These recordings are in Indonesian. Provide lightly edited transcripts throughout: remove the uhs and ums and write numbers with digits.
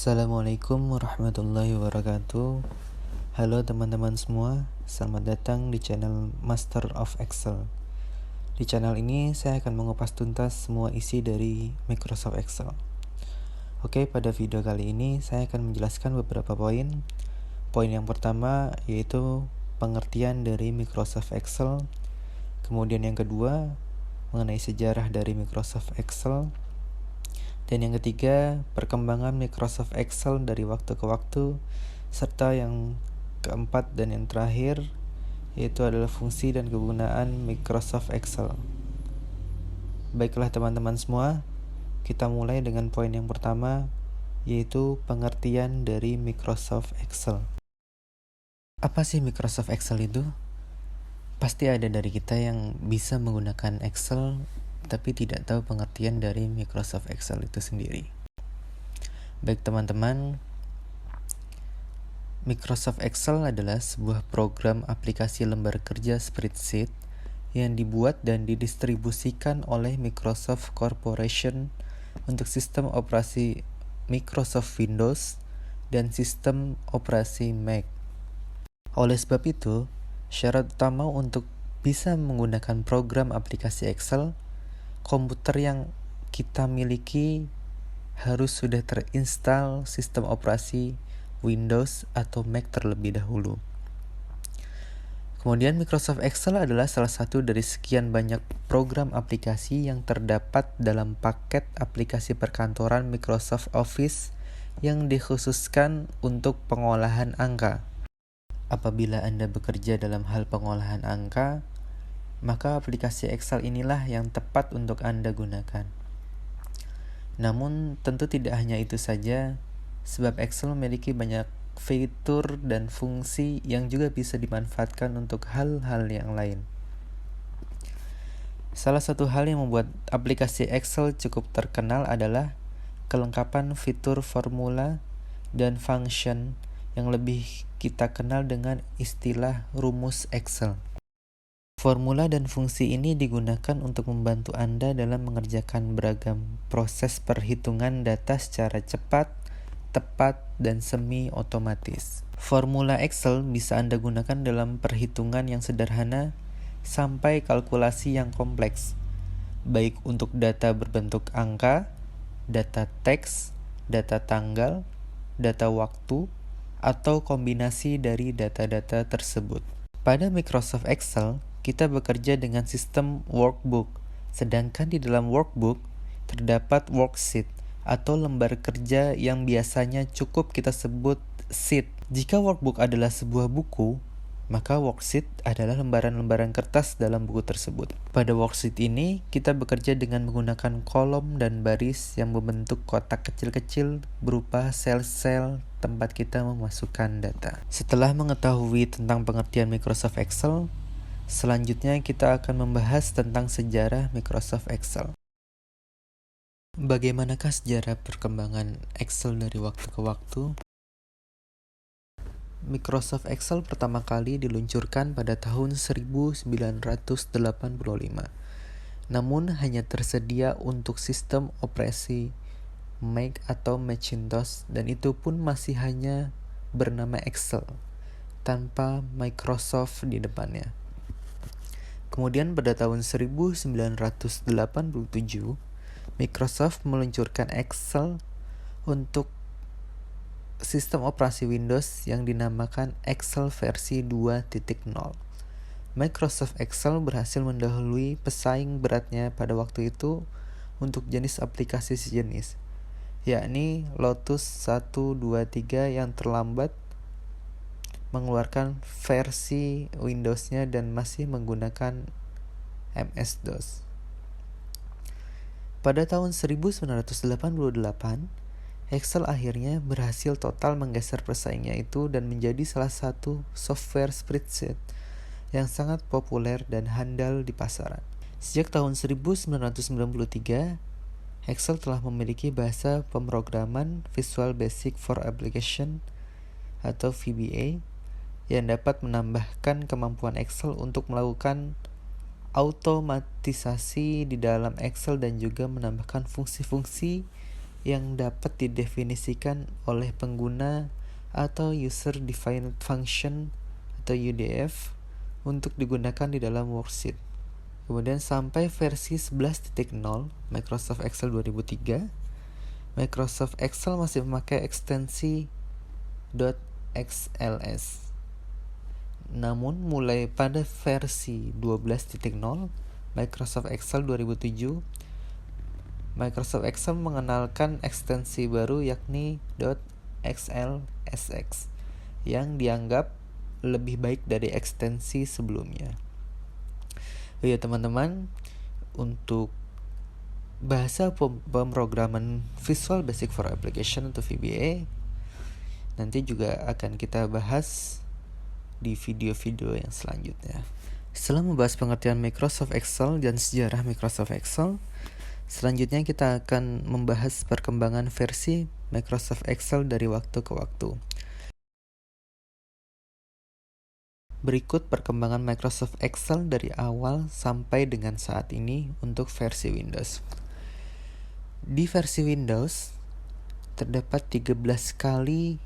Assalamualaikum warahmatullahi wabarakatuh. Halo teman-teman semua, selamat datang di channel Master of Excel. Di channel ini saya akan mengupas tuntas semua isi dari Microsoft Excel. Oke, pada video kali ini saya akan menjelaskan beberapa poin. Poin yang pertama yaitu pengertian dari Microsoft Excel. Kemudian yang kedua mengenai sejarah dari Microsoft Excel. Dan yang ketiga, perkembangan Microsoft Excel dari waktu ke waktu. Serta yang keempat dan yang terakhir, yaitu adalah fungsi dan kegunaan Microsoft Excel. Baiklah teman-teman semua, kita mulai dengan poin yang pertama, yaitu pengertian dari Microsoft Excel. Apa sih Microsoft Excel itu? Pasti ada dari kita yang bisa menggunakan Excel tapi tidak tahu pengertian dari Microsoft Excel itu sendiri. Baik teman-teman, Microsoft Excel adalah sebuah program aplikasi lembar kerja spreadsheet yang dibuat dan didistribusikan oleh Microsoft Corporation untuk sistem operasi Microsoft Windows dan sistem operasi Mac. Oleh sebab itu, syarat utama untuk bisa menggunakan program aplikasi Excel, komputer yang kita miliki harus sudah terinstall sistem operasi Windows atau Mac terlebih dahulu. Kemudian Microsoft Excel adalah salah satu dari sekian banyak program aplikasi yang terdapat dalam paket aplikasi perkantoran Microsoft Office yang dikhususkan untuk pengolahan angka. Apabila Anda bekerja dalam hal pengolahan angka, maka aplikasi Excel inilah yang tepat untuk Anda gunakan. Namun tentu tidak hanya itu saja, sebab Excel memiliki banyak fitur dan fungsi yang juga bisa dimanfaatkan untuk hal-hal yang lain. Salah satu hal yang membuat aplikasi Excel cukup terkenal adalah kelengkapan fitur formula dan function yang lebih kita kenal dengan istilah rumus Excel. Formula dan fungsi ini digunakan untuk membantu Anda dalam mengerjakan beragam proses perhitungan data secara cepat, tepat, dan semi-otomatis. Formula Excel bisa Anda gunakan dalam perhitungan yang sederhana sampai kalkulasi yang kompleks, baik untuk data berbentuk angka, data teks, data tanggal, data waktu, atau kombinasi dari data-data tersebut. Pada Microsoft Excel, kita bekerja dengan sistem workbook, sedangkan di dalam workbook terdapat worksheet atau lembar kerja yang biasanya cukup kita sebut sheet. Jika workbook adalah sebuah buku, maka worksheet adalah lembaran-lembaran kertas dalam buku tersebut. Pada worksheet ini, kita bekerja dengan menggunakan kolom dan baris yang membentuk kotak kecil-kecil berupa sel-sel tempat kita memasukkan data. Setelah mengetahui tentang pengertian Microsoft Excel, selanjutnya kita akan membahas tentang sejarah Microsoft Excel. Bagaimanakah sejarah perkembangan Excel dari waktu ke waktu? Microsoft Excel pertama kali diluncurkan pada tahun 1985. Namun hanya tersedia untuk sistem operasi Mac atau Macintosh, dan itu pun masih hanya bernama Excel tanpa Microsoft di depannya. Kemudian pada tahun 1987, Microsoft meluncurkan Excel untuk sistem operasi Windows yang dinamakan Excel versi 2.0. Microsoft Excel berhasil mendahului pesaing beratnya pada waktu itu untuk jenis aplikasi sejenis, yakni Lotus 123 yang terlambat mengeluarkan versi Windows-nya dan masih menggunakan MS-DOS. Pada tahun 1988, Excel akhirnya berhasil total menggeser pesaingnya itu dan menjadi salah satu software spreadsheet yang sangat populer dan handal di pasaran. Sejak tahun 1993, Excel telah memiliki bahasa pemrograman Visual Basic for Application atau VBA yang dapat menambahkan kemampuan Excel untuk melakukan automatisasi di dalam Excel dan juga menambahkan fungsi-fungsi yang dapat didefinisikan oleh pengguna atau User Defined Function atau UDF untuk digunakan di dalam worksheet. Kemudian sampai versi 11.0 Microsoft Excel 2003, Microsoft Excel masih memakai ekstensi .xls. Namun mulai pada versi 12.0 Microsoft Excel 2007, Microsoft Excel mengenalkan ekstensi baru yakni .xlsx yang dianggap lebih baik dari ekstensi sebelumnya. Ya teman-teman, untuk bahasa pemrograman Visual Basic for Application atau VBA nanti juga akan kita bahas di video-video yang selanjutnya. Setelah membahas pengertian Microsoft Excel dan sejarah Microsoft Excel, selanjutnya kita akan membahas perkembangan versi Microsoft Excel dari waktu ke waktu. Berikut perkembangan Microsoft Excel dari awal sampai dengan saat ini untuk versi Windows. Di versi Windows terdapat 13 kali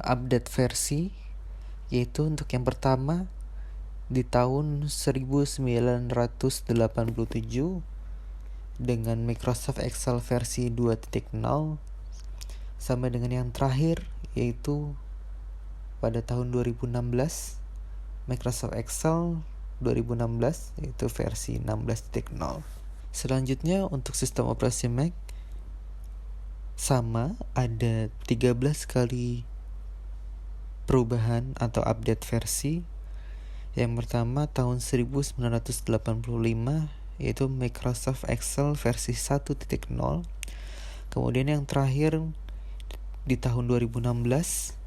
update versi, yaitu untuk yang pertama di tahun 1987 dengan Microsoft Excel versi 2.0 sampai dengan yang terakhir yaitu pada tahun 2016 Microsoft Excel 2016 yaitu versi 16.0. Selanjutnya untuk sistem operasi Mac sama, ada 13 kali perubahan atau update versi. Yang pertama tahun 1985 yaitu Microsoft Excel versi 1.0. Kemudian yang terakhir di tahun 2016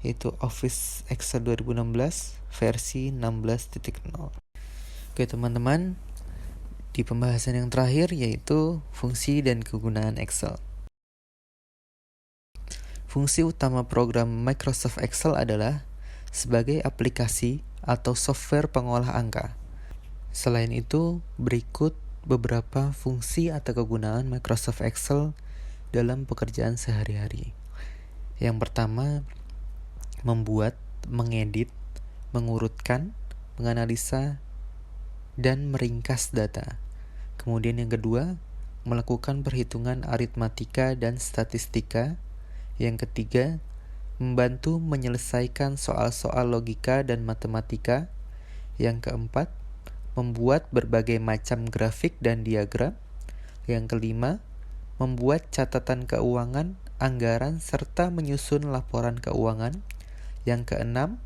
yaitu Office Excel 2016 versi 16.0. Oke teman-teman, di pembahasan yang terakhir yaitu fungsi dan kegunaan Excel. Fungsi utama program Microsoft Excel adalah sebagai aplikasi atau software pengolah angka. Selain itu, berikut beberapa fungsi atau kegunaan Microsoft Excel dalam pekerjaan sehari-hari. Yang pertama, membuat, mengedit, mengurutkan, menganalisa, dan meringkas data. Kemudian yang kedua, melakukan perhitungan aritmatika dan statistika. Yang ketiga, membantu menyelesaikan soal-soal logika dan matematika. Yang keempat, membuat berbagai macam grafik dan diagram. Yang kelima, membuat catatan keuangan, anggaran, serta menyusun laporan keuangan. Yang keenam,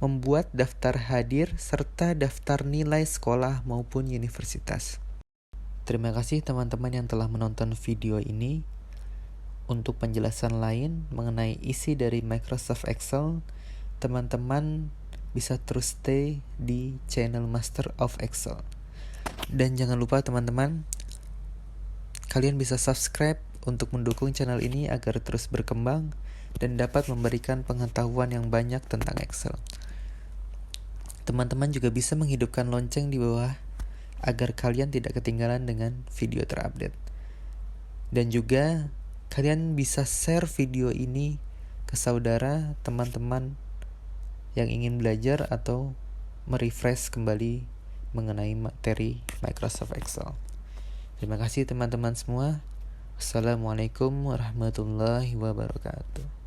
membuat daftar hadir serta daftar nilai sekolah maupun universitas. Terima kasih teman-teman yang telah menonton video ini. Untuk penjelasan lain mengenai isi dari Microsoft Excel, teman-teman bisa terus stay di channel Master of Excel. Dan jangan lupa teman-teman, kalian bisa subscribe untuk mendukung channel ini agar terus berkembang dan dapat memberikan pengetahuan yang banyak tentang Excel. Teman-teman juga bisa menghidupkan lonceng di bawah agar kalian tidak ketinggalan dengan video terupdate. Dan juga kalian bisa share video ini ke saudara, teman-teman yang ingin belajar atau merefresh kembali mengenai materi Microsoft Excel. Terima kasih teman-teman semua. Assalamualaikum warahmatullahi wabarakatuh.